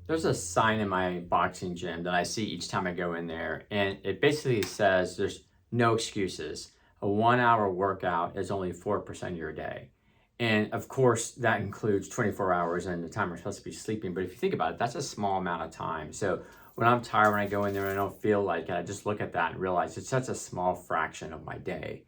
There's a sign in my boxing gym that I see each time I go in there, and it basically says there's no excuses. A 1 hour workout is only 4% of your day. And of course, that includes 24 hours and the time we're supposed to be sleeping. But if you think about it, that's a small amount of time. So when I'm tired, when I go in there and I don't feel like it, I just look at that and realize it's such a small fraction of my day.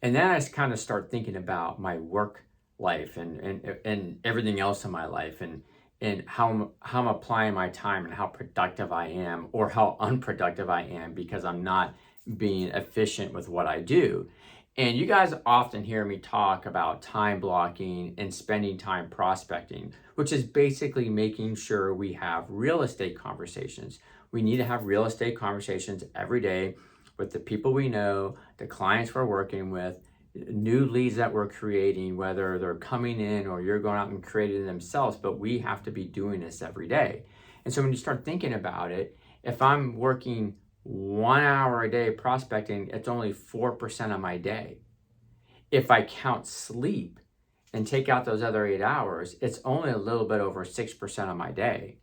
And then I just kind of start thinking about my work life and everything else in my life and how I'm applying my time and how productive I am or how unproductive I am because I'm not being efficient with what I do. And you guys often hear me talk about time blocking and spending time prospecting, which is basically making sure we have real estate conversations. We need to have real estate conversations every day with the people we know, the clients we're working with, new leads that we're creating, whether they're coming in or you're going out and creating themselves, but we have to be doing this every day. And so when you start thinking about it, if I'm working 1 hour a day prospecting, it's only 4% of my day. If I count sleep and take out those other 8 hours, it's only a little bit over 6% of my day.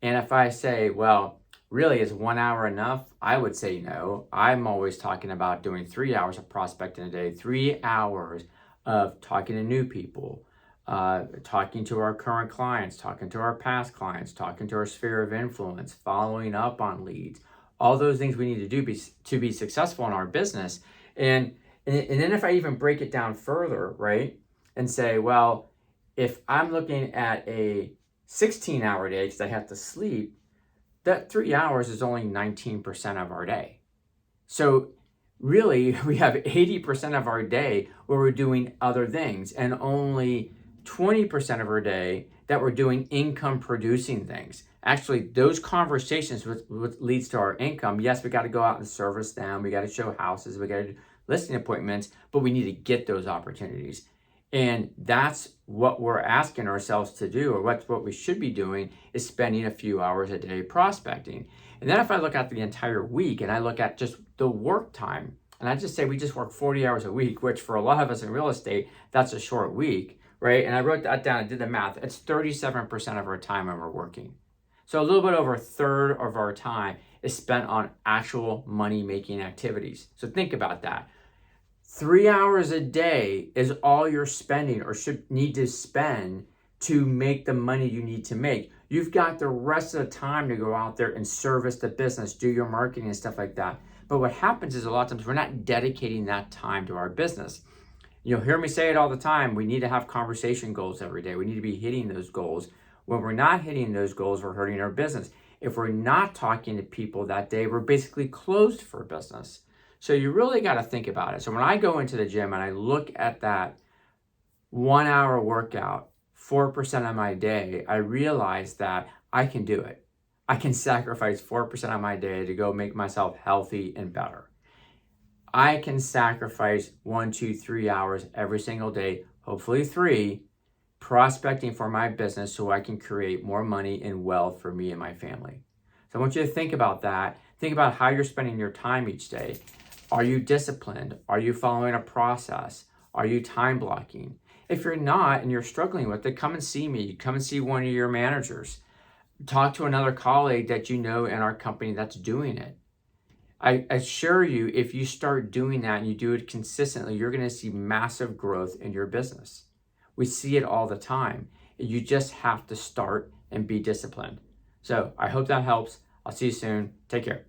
And if I say, well, really, is 1 hour enough? I would say no. I'm always talking about doing 3 hours of prospecting a day, 3 hours of talking to new people, talking to our current clients, talking to our past clients, talking to our sphere of influence, following up on leads, all those things we need to do to be successful in our business. And then if I even break it down further, right, and say, well, if I'm looking at a 16-hour day because I have to sleep, that 3 hours is only 19% of our day. So really, we have 80% of our day where we're doing other things and only 20% of our day that we're doing income producing things. Actually, those conversations with leads to our income, yes, we got to go out and service them. We got to show houses. We got to do listing appointments, but we need to get those opportunities. And that's what we're asking ourselves to do, or what we should be doing is spending a few hours a day prospecting. And then if I look at the entire week and I look at just the work time, and I just say we just work 40 hours a week, which for a lot of us in real estate, that's a short week, right? And I wrote that down and did the math. It's 37% of our time when we're working. So a little bit over a third of our time is spent on actual money-making activities. So think about that. 3 hours a day is all you're spending or should need to spend to make the money you need to make. You've got the rest of the time to go out there and service the business, do your marketing and stuff like that. But what happens is a lot of times we're not dedicating that time to our business. You'll hear me say it all the time. We need to have conversation goals every day. We need to be hitting those goals. When we're not hitting those goals, we're hurting our business. If we're not talking to people that day, we're basically closed for business. So you really got to think about it. So when I go into the gym and I look at that 1 hour workout, 4% of my day, I realize that I can do it. I can sacrifice 4% of my day to go make myself healthy and better. I can sacrifice 1, 2, 3 hours every single day, hopefully 3, prospecting for my business so I can create more money and wealth for me and my family. So I want you to think about that. Think about how you're spending your time each day. Are you disciplined? Are you following a process? Are you time blocking? If you're not and you're struggling with it, come and see me. Come and see one of your managers. Talk to another colleague that you know in our company that's doing it. I assure you, if you start doing that and you do it consistently, you're going to see massive growth in your business. We see it all the time. You just have to start and be disciplined. So I hope that helps. I'll see you soon. Take care.